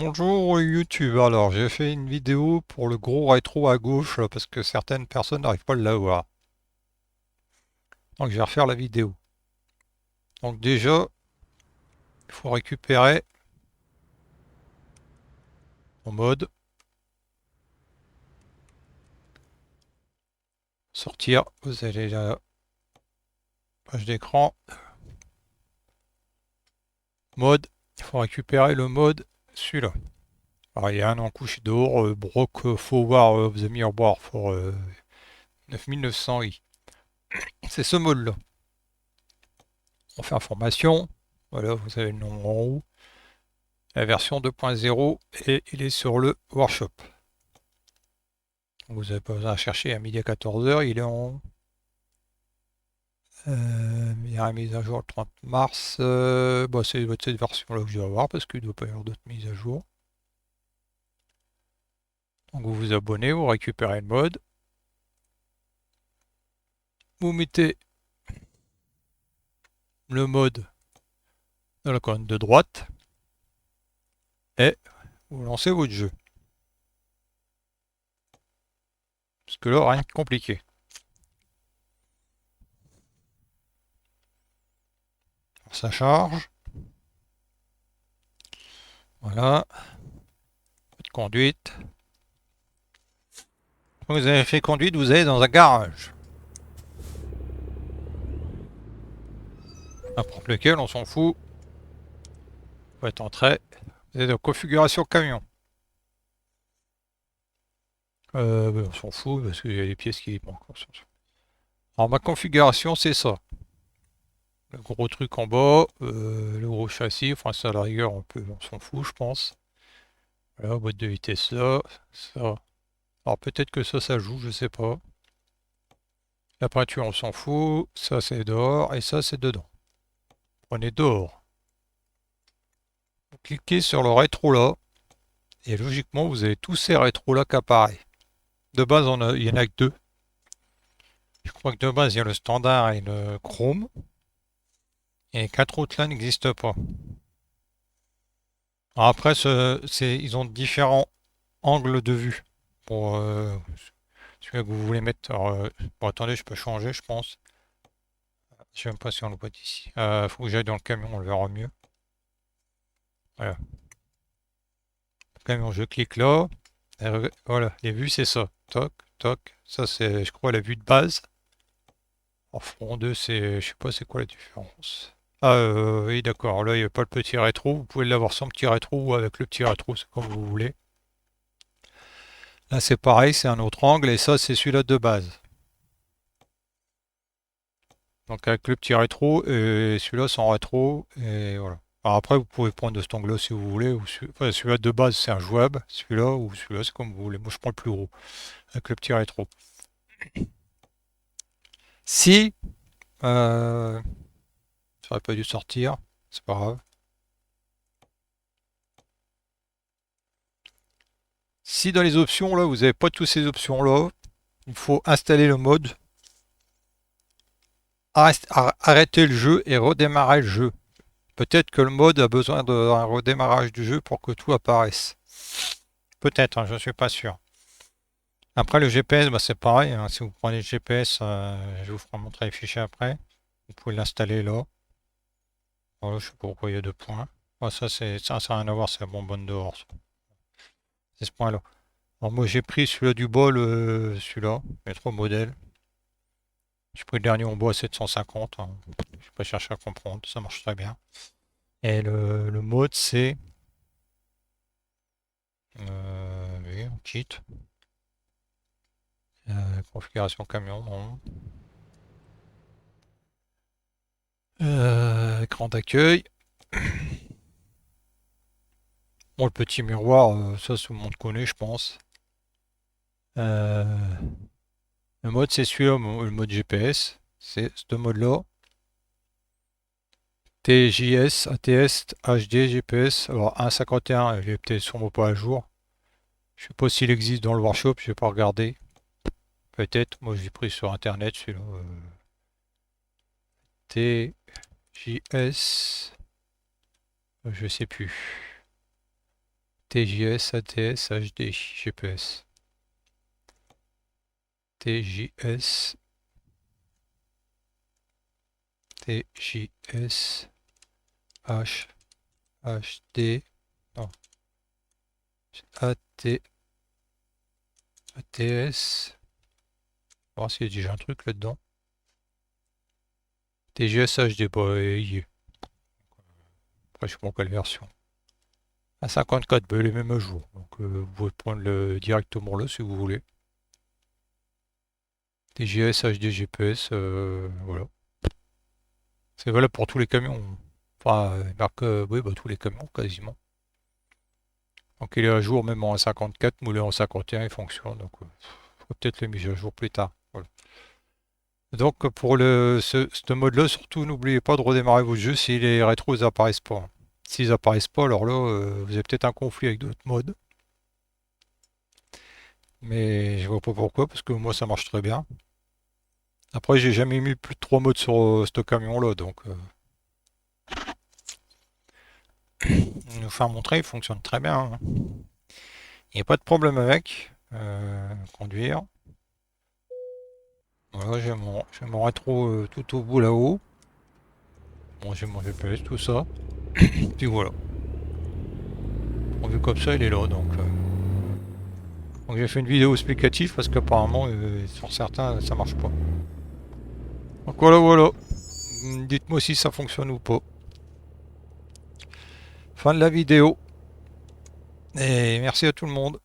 Bonjour YouTube, alors j'ai fait une vidéo pour le gros rétro à gauche parce que certaines personnes n'arrivent pas à l'avoir. Donc je vais refaire la vidéo. Donc déjà, il faut récupérer mon mode, sortir, vous allez la page d'écran, mode, il faut récupérer le mode, celui-là. Alors il y a un en couche d'or, Brock Forward of the Mirror for 9900i. C'est ce mode-là. On fait information, voilà, vous avez le nom en haut, la version 2.0 et il est sur le workshop. Vous n'avez pas besoin de chercher à midi à 14h, il est en... il y a une mise à jour le 30 mars. Bah, c'est cette version-là que je dois avoir parce qu'il ne doit pas y avoir d'autres mises à jour. Donc vous vous abonnez, vous récupérez le mode. Vous mettez le mode dans la colonne de droite et vous lancez votre jeu. Parce que là, rien de compliqué. Alors, ça charge. Voilà. Votre conduite. Quand vous avez fait conduite, vous allez dans un garage. N'importe lequel, on s'en fout. Vous êtes entré. Vous êtes en configuration camion. On s'en fout parce qu'il y a des pièces qui manquent. Alors ma configuration c'est ça. Le gros truc en bas, le gros châssis, enfin ça à la rigueur on s'en fout je pense. Voilà, boîte de vitesse là, ça. Alors peut-être que ça joue, je sais pas. La peinture on s'en fout, ça c'est dehors et ça c'est dedans. Prenez dehors. Vous cliquez sur le rétro là et logiquement vous avez tous ces rétros là qui apparaissent. De base il y en a que deux. Je crois que de base il y a le standard et le chrome. Et les quatre autres là n'existent pas. Alors après, ils ont différents angles de vue pour celui que vous voulez mettre. Alors, bon, attendez, je peux changer, je pense. Je sais même pas si on le voit d'ici. Faut que j'aille dans le camion, on le verra mieux. Voilà. Le camion, je clique là. Voilà, les vues, c'est ça. Toc, toc. Ça, c'est, je crois, la vue de base. En front 2, c'est, je sais pas c'est quoi la différence. Ah, oui, d'accord. Là, il n'y a pas le petit rétro. Vous pouvez l'avoir sans petit rétro ou avec le petit rétro, c'est comme vous voulez. Là, c'est pareil, c'est un autre angle et ça, c'est celui-là de base. Donc avec le petit rétro et celui-là sans rétro et voilà. Alors après, vous pouvez prendre de cet angle-là si vous voulez. Ou enfin, celui-là de base, c'est un jouable. Celui-là ou celui-là, c'est comme vous voulez. Moi, je prends le plus gros avec le petit rétro. Si ça aurait pas dû sortir, c'est pas grave. Si dans les options là, vous n'avez pas toutes ces options-là, il faut installer le mode, arrêter le jeu et redémarrer le jeu. Peut-être que le mode a besoin d'un redémarrage du jeu pour que tout apparaisse. Peut-être, hein, je ne suis pas sûr. Après le GPS, bah, c'est pareil, hein. Si vous prenez le GPS, je vous ferai montrer les fichiers après. Vous pouvez l'installer là. Voilà, je sais pas pourquoi il y a deux points. Ah, ça n'a rien à voir, c'est la bonbonne dehors. C'est ce point-là. Alors moi j'ai pris celui-là du bol, celui-là, métro modèle. J'ai pris le dernier en bois 750. Hein. Je vais pas chercher à comprendre, ça marche très bien. Et le mode c'est oui, on quitte. Configuration camion, non. Écran d'accueil. Bon, le petit miroir, ça tout le monde connaît, je pense. Euh, le mode, c'est celui-là, le mode GPS. C'est ce mode-là. TJS, ATS, HD, GPS. Alors, 1.51, il est peut-être sûrement pas à jour. Je sais pas s'il existe dans le workshop, je vais pas regarder. Peut-être, moi j'ai pris sur internet celui-là. TJS, je sais plus. TJS, ATS, HD, GPS. TJS, TJS, H, HD, non, AT, ATS, on va voir s'il y a déjà un truc là-dedans. TGS HD, bah, il y est. Après, je sais pas quelle version. À 54, bah, il est même à jour. Donc, vous pouvez prendre directement là si vous voulez. TGS HD GPS, voilà. C'est valable pour tous les camions. Enfin, marque, oui, bah, tous les camions quasiment. Donc, il est à jour même en 54, moulé en 51, il fonctionne. Donc, faut peut-être le mettre à jour plus tard. Voilà. Donc, pour ce mode-là, surtout, n'oubliez pas de redémarrer votre jeu si les rétros apparaissent pas. S'ils apparaissent pas, alors là, vous avez peut-être un conflit avec d'autres modes. Mais je vois pas pourquoi, parce que moi ça marche très bien. Après, j'ai jamais mis plus de 3 modes sur ce camion-là, donc nous faire montrer, il fonctionne très bien, hein. Il n'y a pas de problème avec conduire. Voilà, j'ai mon rétro tout au bout là-haut. Bon, j'ai mon GPS, tout ça. Puis voilà. En vue comme ça, il est là, donc j'ai fait une vidéo explicative parce qu'apparemment, sur certains, ça marche pas. Donc voilà, voilà. Dites-moi si ça fonctionne ou pas. Fin de la vidéo. Et merci à tout le monde.